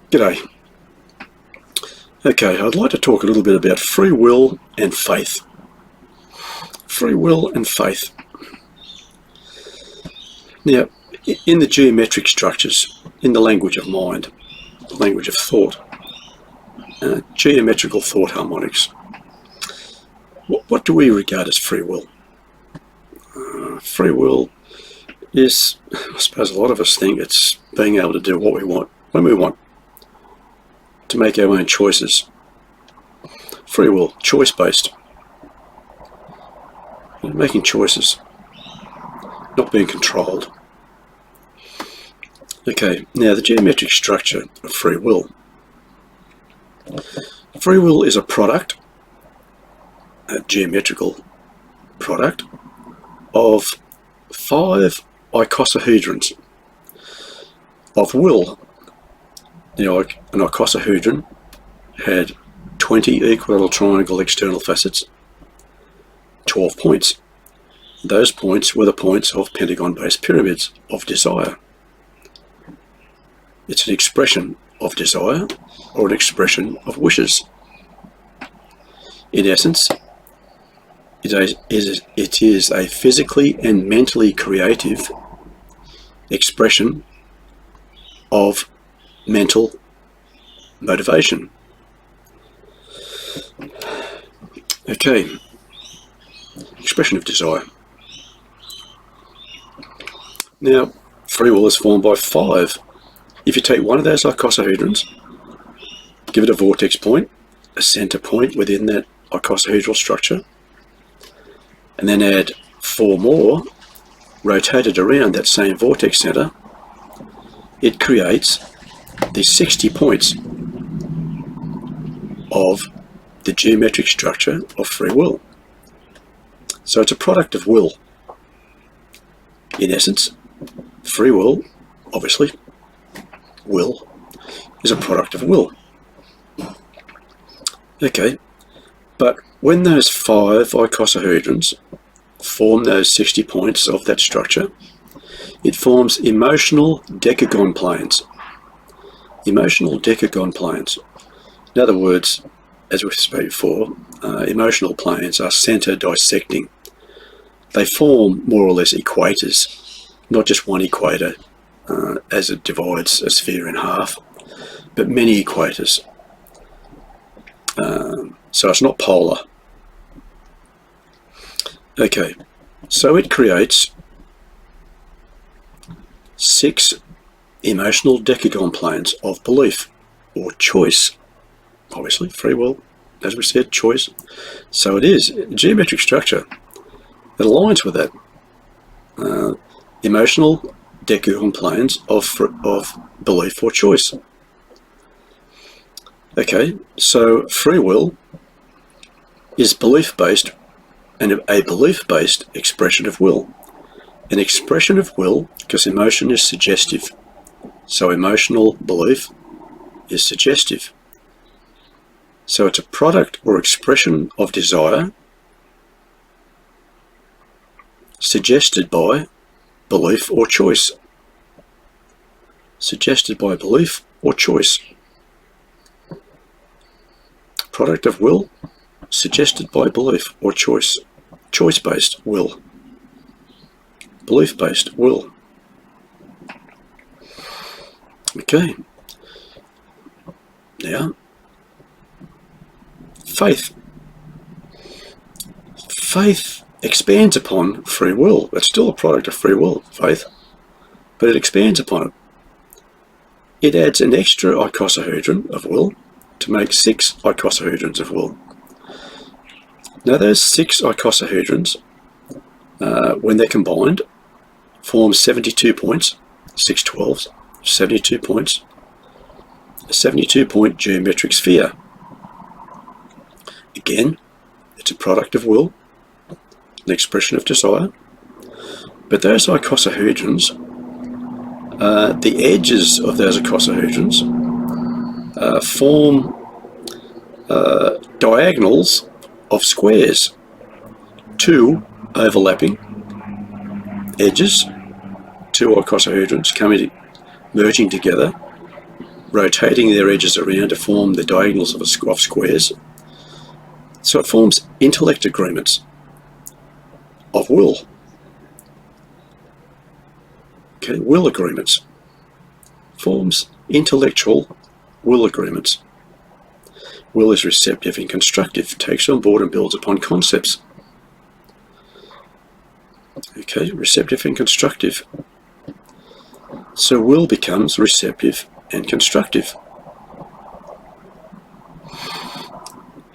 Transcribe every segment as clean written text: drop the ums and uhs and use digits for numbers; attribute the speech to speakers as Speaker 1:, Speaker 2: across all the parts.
Speaker 1: G'day. Okay, I'd like to talk a little bit about free will and faith. Free will and faith. Now, in the geometric structures, in the language of mind, language of thought, geometrical thought harmonics, what do we regard as free will? Free will is, I suppose a lot of us think it's being able to do what we want, when we want, to make our own choices. Free will, choice-based. Making choices, not being controlled. Okay, now the geometric structure of free will. Free will is a product, a geometrical product, of 5 icosahedrons of will. Now, an icosahedron had 20 equilateral triangle external facets, 12 points. Those points were the points of pentagon-based pyramids of desire. It's an expression of desire or an expression of wishes. In essence, it is a physically and mentally creative expression of mental motivation. Okay, expression of desire. Now, free will is formed by 5. If you take one of those icosahedrons, give it a vortex point, a center point within that icosahedral structure, and then add 4 more rotated around that same vortex center, it creates the 60 points of the geometric structure of free will. So it's a product of will. In essence, free will, obviously, will, is a product of will. Okay, but when those 5 icosahedrons form those 60 points of that structure, it forms emotional decagon planes. Emotional decagon planes. In other words, as we've spoken before, emotional planes are center dissecting. They form more or less equators, not just one equator as it divides a sphere in half, but many equators. So it's not polar. Okay, so it creates 6 emotional decagon planes of belief or choice. Obviously, free will, as we said, choice. So it is a geometric structure that aligns with that. Emotional decagon planes of belief or choice. Okay, so free will is belief-based, and a belief-based expression of will. An expression of will, because emotion is suggestive. So emotional belief is suggestive. So it's a product or expression of desire suggested by belief or choice. Suggested by belief or choice. Product of will, suggested by belief or choice. Choice-based will. Belief-based will. Okay. Now, faith. Faith expands upon free will. It's still a product of free will, faith, but it expands upon it. It adds an extra icosahedron of will to make 6 icosahedrons of will. Now those 6 icosahedrons, when they're combined, form 72 points, 6 12s, 72 points, a 72-point geometric sphere. Again, it's a product of will, an expression of desire, but those icosahedrons, the edges of those icosahedrons form diagonals of squares, 2 overlapping edges, 2 icosahedrons merging together rotating their edges around to form the diagonals of squares. So it forms intellect agreements of will. Okay, will agreements. Forms intellectual will agreements. Will is receptive and constructive, takes on board and builds upon concepts. Okay, receptive and constructive. So will becomes receptive and constructive.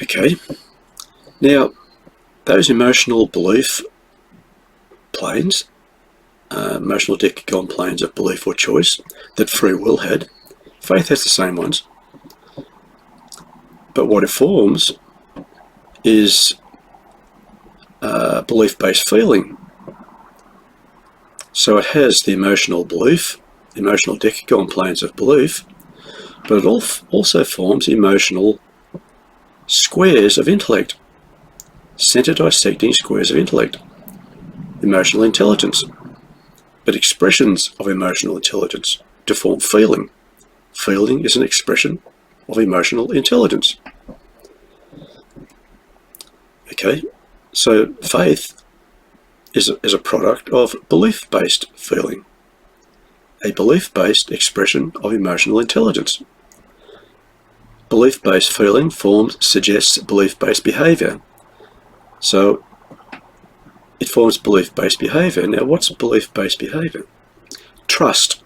Speaker 1: Okay, now those emotional belief planes, emotional decagon planes of belief or choice that free will had, faith has the same ones. But what it forms is belief-based feeling. So it has the emotional belief, emotional decagon planes of belief, but it also forms emotional squares of intellect, center dissecting squares of intellect, emotional intelligence, but expressions of emotional intelligence to form feeling. Feeling is an expression of emotional intelligence. Okay, so faith is a product of belief-based feeling, a belief-based expression of emotional intelligence. Belief-based feeling suggests belief-based behavior. So it forms belief-based behavior. Now, what's belief-based behavior? Trust.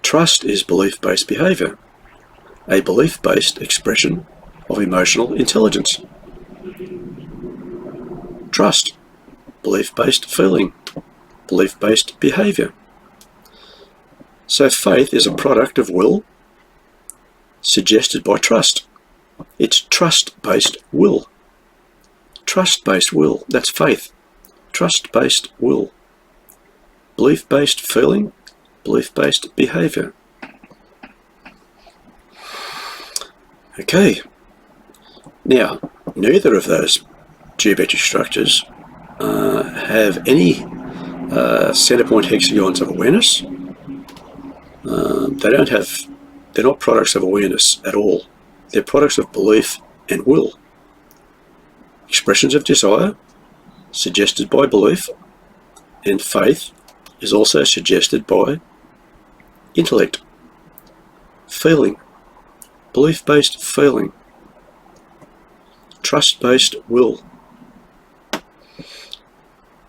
Speaker 1: Trust is belief-based behavior, a belief-based expression of emotional intelligence. Trust, belief-based feeling, belief-based behavior. So faith is a product of will suggested by trust. It's trust-based will. Trust-based will, that's faith. Trust-based will. Belief-based feeling, belief-based behavior. Okay, now neither of those geometric structures have any center point hexagons of awareness. They're not products of awareness at all. They're products of belief and will. Expressions of desire, suggested by belief, and faith is also suggested by intellect. Feeling, belief-based feeling, trust-based will.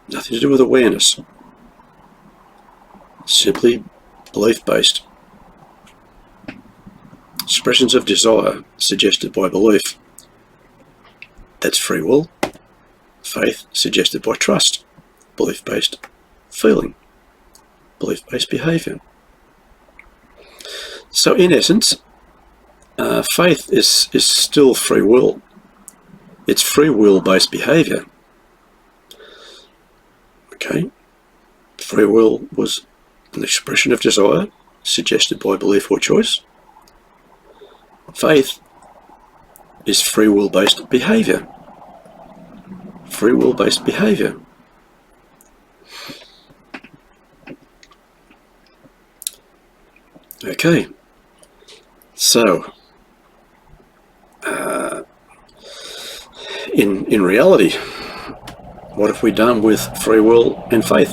Speaker 1: Nothing to do with awareness. Simply belief-based. Expressions of desire suggested by belief. That's free will. Faith suggested by trust. Belief-based feeling. Belief-based behavior. So in essence, faith is still free will. It's free will-based behavior. Okay, free will was an expression of desire suggested by belief or choice. Faith is free will-based behavior. Free will-based behavior. Okay, so in reality, what have we done with free will and faith?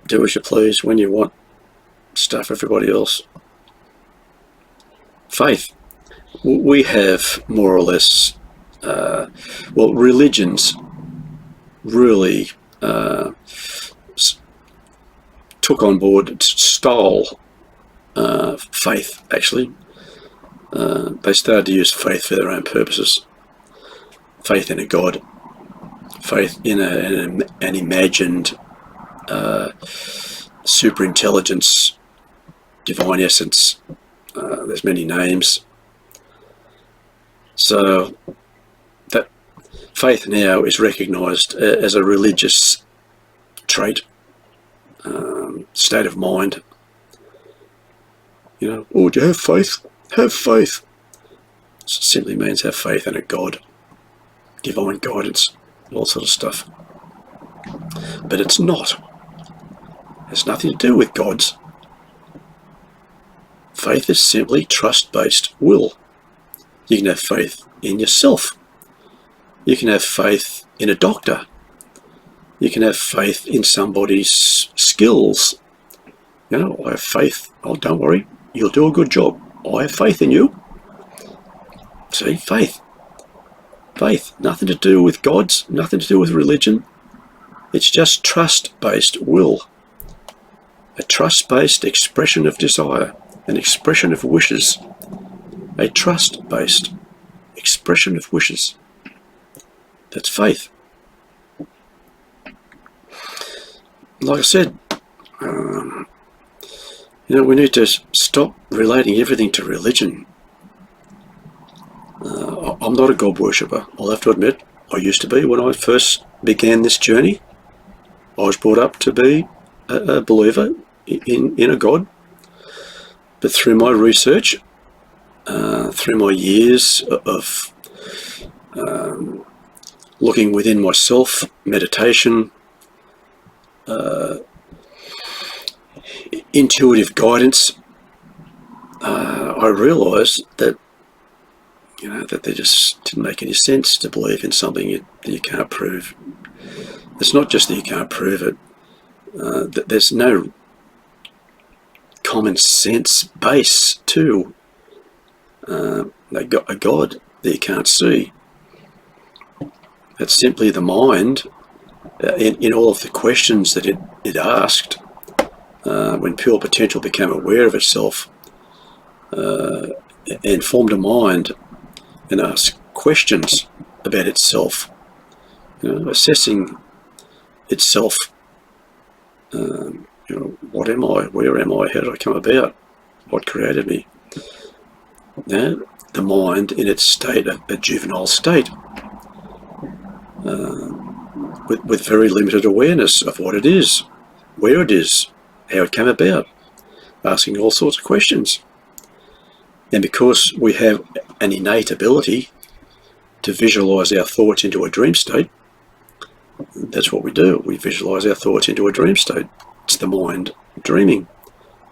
Speaker 1: Do as you please when you want, stuff everybody else. Faith. We have more or less, religions really took on board, stole faith, actually. They started to use faith for their own purposes. Faith in a God, faith in an imagined superintelligence, divine essence. There's many names. So that faith now is recognised as a religious trait, state of mind. You know, oh, do you have faith? Have faith. It simply means have faith in a God, divine guidance, all sort of stuff. But it's not. It has nothing to do with gods. faith is simply trust-based will. You can have faith in yourself. You can have faith in a doctor. You can have faith in somebody's skills. I have faith. Oh, don't worry, you'll do a good job. I have faith in you. See, faith. Faith, nothing to do with gods, nothing to do with religion. It's just trust-based will. A trust-based expression of desire, an expression of wishes. A trust-based expression of wishes. That's faith. Like I said, we need to stop relating everything to religion. I'm not a God worshipper, I'll have to admit. I used to be when I first began this journey. I was brought up to be a believer in a God. But through my research, through my years of looking within myself, meditation, intuitive guidance, I realised that that they just didn't make any sense to believe in something that you can't prove. It's not just that you can't prove it. That there's no common sense base to a God that you can't see. It's simply the mind in all of the questions that it asked when pure potential became aware of itself and formed a mind and asked questions about itself, assessing itself. What am I? Where am I? How did I come about? What created me? The mind in its state, a juvenile state, with very limited awareness of what it is, where it is, how it came about, asking all sorts of questions. And because we have an innate ability to visualize our thoughts into a dream state, that's what we do. We visualize our thoughts into a dream state. It's the mind dreaming,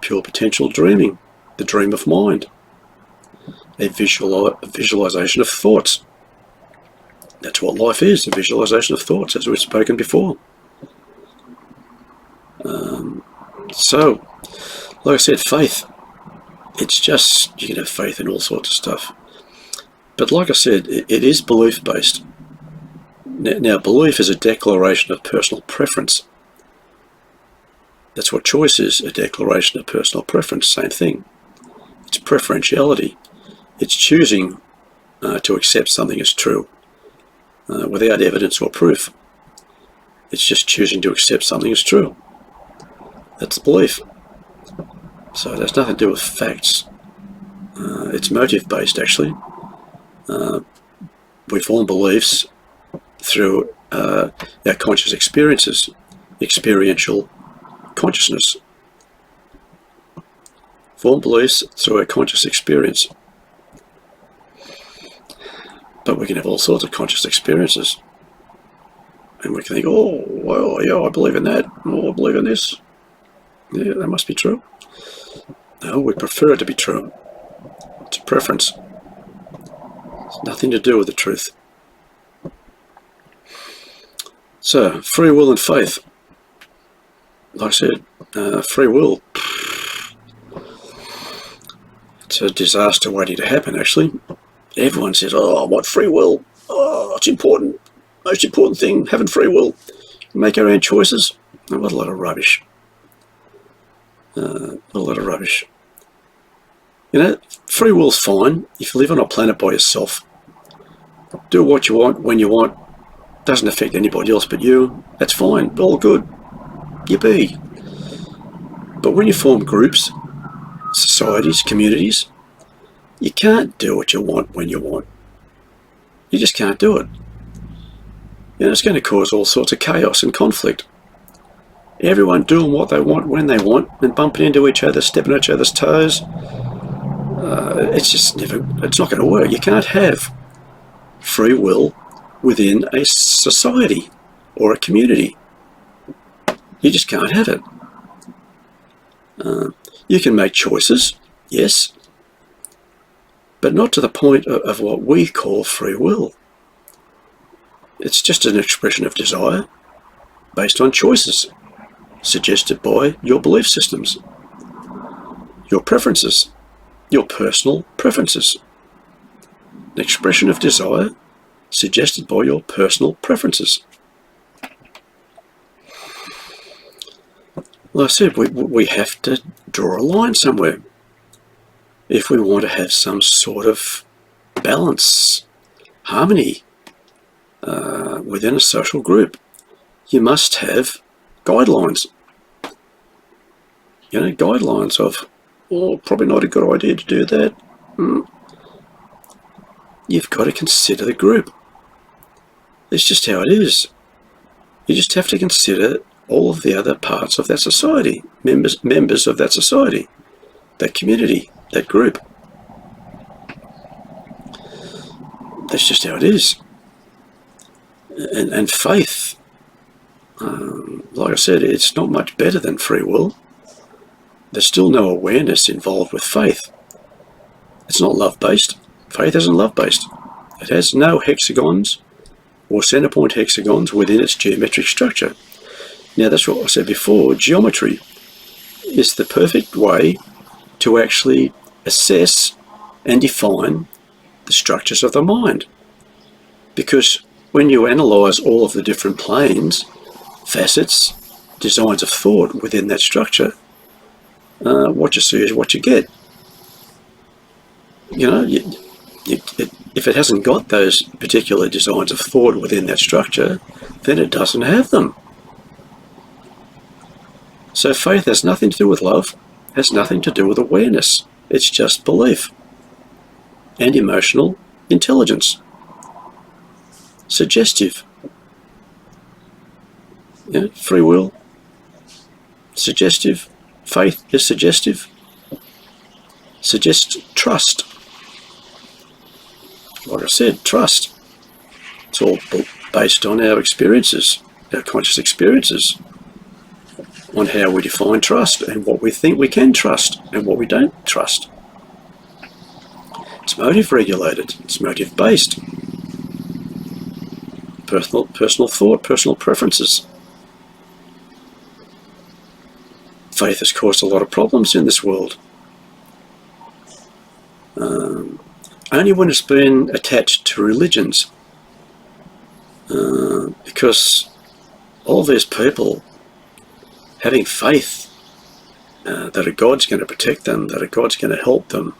Speaker 1: pure potential dreaming, the dream of mind, a visualization of thoughts. That's what life is, a visualization of thoughts, as we've spoken before. So, like I said, faith, it's just, you can have faith in all sorts of stuff. But like I said, it is belief-based. Now, belief is a declaration of personal preference. That's what choice is, a declaration of personal preference, same thing. It's preferentiality. It's choosing to accept something as true without evidence or proof. It's just choosing to accept something as true. That's belief. So it has nothing to do with facts. It's motive-based, actually. We form beliefs through our conscious experiences, experiential consciousness. Form beliefs through our conscious experience. But we can have all sorts of conscious experiences. And we can think, oh, well, yeah, I believe in that. Oh, I believe in this. Yeah, that must be true. No, we prefer it to be true. It's a preference. It's nothing to do with the truth. So, free will and faith. Like I said, free will, it's a disaster waiting to happen, actually. Everyone says, oh, I want free will. Oh, it's important. Most important thing, having free will. Make our own choices. Oh, what a lot of rubbish. What a lot of rubbish. Free will's fine if you live on a planet by yourself. Do what you want, when you want. Doesn't affect anybody else but you. That's fine. All good. Yippee. But when you form groups, societies, communities, you can't do what you want when you want. You just can't do it. It's going to cause all sorts of chaos and conflict. Everyone doing what they want when they want and bumping into each other, stepping on each other's toes. It's not going to work. You can't have free will within a society or a community. You just can't have it. You can make choices Yes, but not to the point of what we call free will. It's just an expression of desire based on choices suggested by your belief systems, your preferences, your personal preferences. An expression of desire suggested by your personal preferences. Like I said, we have to draw a line somewhere if we want to have some sort of balance, harmony within a social group. You must have guidelines. Guidelines of, probably not a good idea to do that. You've got to consider the group. It's just how it is. You just have to consider all of the other parts of that society, members of that society, that community, that group. That's just how it is. And faith, like I said, it's not much better than free will. There's still no awareness involved with faith. It's not love-based. Faith isn't love-based. It has no hexagons or center point hexagons within its geometric structure. Now, that's what I said before. Geometry is the perfect way to actually assess and define the structures of the mind. Because when you analyze all of the different planes, facets, designs of thought within that structure, what you see is what you get. If it hasn't got those particular designs of thought within that structure, then it doesn't have them. So faith has nothing to do with love, has nothing to do with awareness. It's just belief and emotional intelligence. Suggestive. Free will. Suggestive. Faith is suggestive. Suggest trust. Like I said, trust. It's all based on our experiences, our conscious experiences, on how we define trust and what we think we can trust and what we don't trust. It's motive regulated. It's motive based. Personal thought, personal preferences. Faith has caused a lot of problems in this world. Only when it's been attached to religions. Because all these people having faith that a God's going to protect them, that a God's going to help them.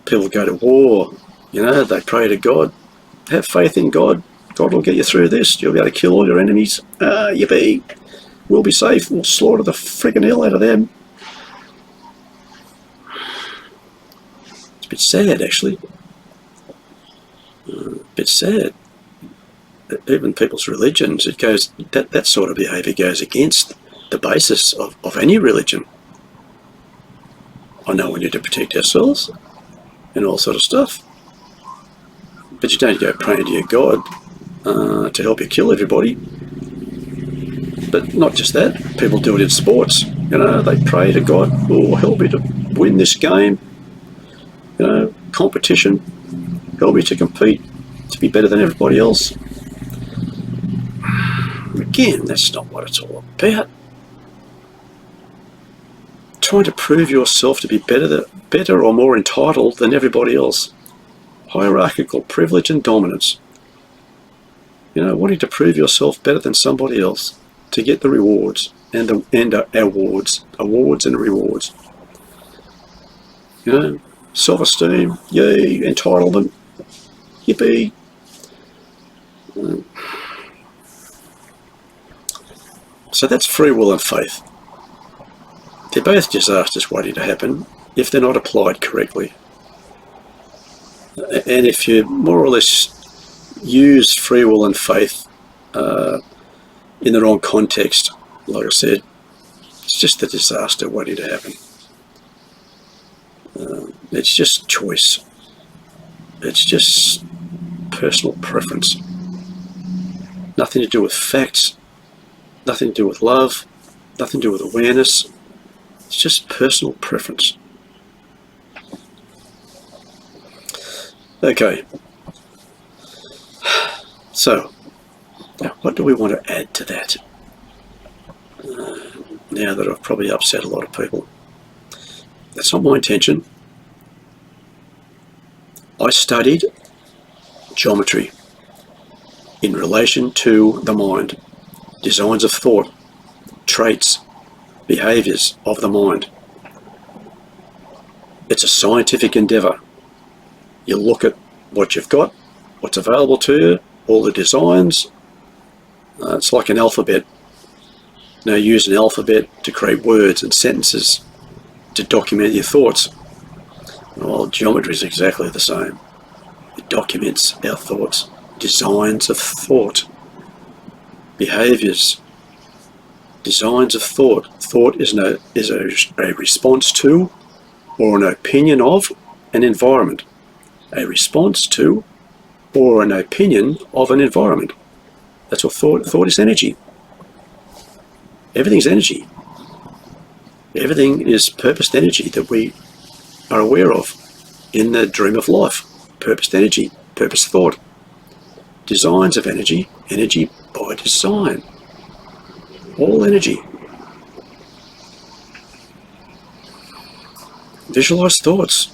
Speaker 1: People go to war, they pray to God. Have faith in God. God will get you through this. You'll be able to kill all your enemies. Yippee. We'll be safe. We'll slaughter the friggin' hell out of them. It's a bit sad, actually. A bit sad. Even people's religions, it goes that sort of behaviour goes against the basis of any religion. I know we need to protect ourselves and all sort of stuff, but you don't go praying to your God to help you kill everybody. But not just that, people do it in sports. They pray to God, help me to win this game. Competition, help me to compete, to be better than everybody else. Again, that's not what it's all about. Trying to prove yourself to be better or more entitled than everybody else. Hierarchical privilege and dominance. Wanting to prove yourself better than somebody else to get the rewards and awards and rewards. Self-esteem, yay, entitlement, yippee. So that's free will and faith. They're both disasters waiting to happen if they're not applied correctly. And if you more or less use free will and faith in the wrong context, like I said, it's just a disaster waiting to happen. It's just choice. It's just personal preference. Nothing to do with facts, nothing to do with love, nothing to do with awareness. It's just personal preference. Okay, so now what do we want to add to that? Now that I've probably upset a lot of people. That's not my intention. I studied geometry in relation to the mind, designs of thought, traits, behaviours of the mind. It's a scientific endeavour. You look at what you've got, what's available to you, all the designs. It's like an alphabet. Now use an alphabet to create words and sentences to document your thoughts. Well, geometry is exactly the same. It documents our thoughts, designs of thought, behaviours, designs of thought. Thought is a response to or an opinion of an environment. A response to or an opinion of an environment. That's what thought is. Energy. Everything's energy. Everything is purposed energy that we are aware of in the dream of life. Purposed energy, purposed thought. Designs of energy, energy by design. All energy. Visualized thoughts.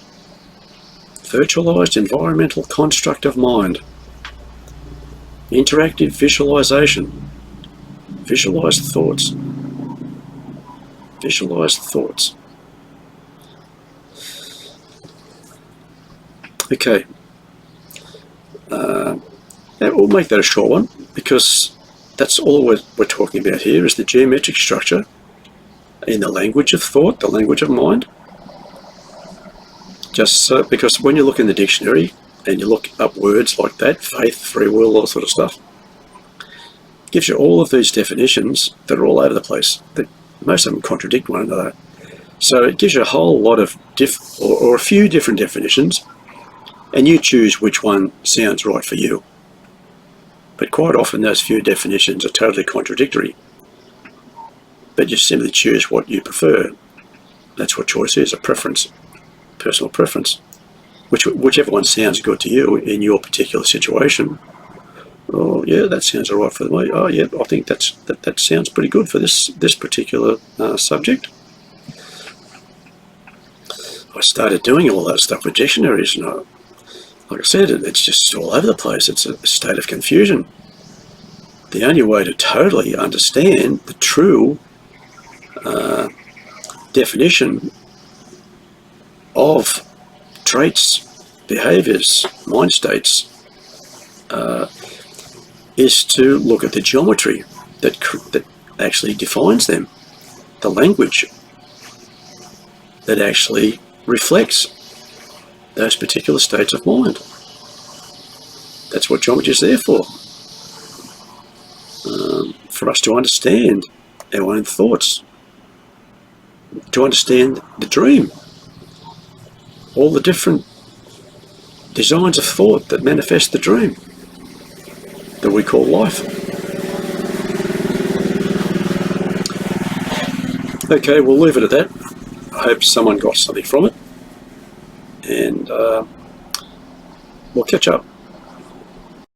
Speaker 1: Virtualized environmental construct of mind. Interactive visualization. Visualized thoughts. Visualized thoughts. Okay. We'll make that a short one because that's all we're talking about here is the geometric structure in the language of thought, the language of mind. Just because when you look in the dictionary and you look up words like that, faith, free will, all that sort of stuff, it gives you all of these definitions that are all over the place. Most of them contradict one another. So it gives you a whole lot of or a few different definitions, and you choose which one sounds right for you. But quite often those few definitions are totally contradictory. But you simply choose what you prefer. That's what choice is, a preference, personal preference. Whichever one sounds good to you in your particular situation. Oh yeah, that sounds all right for me. Oh yeah, I think that sounds pretty good for this particular subject. I started doing all that stuff with dictionaries, and like I said, it's just all over the place. It's a state of confusion. The only way to totally understand the true definition of traits, behaviours, mind states is to look at the geometry that actually defines them, the language that actually reflects those particular states of mind. That's what geometry is there for us to understand our own thoughts, to understand the dream, all the different designs of thought that manifest the dream that we call life. Okay, we'll leave it at that. I hope someone got something from it, and we'll catch up.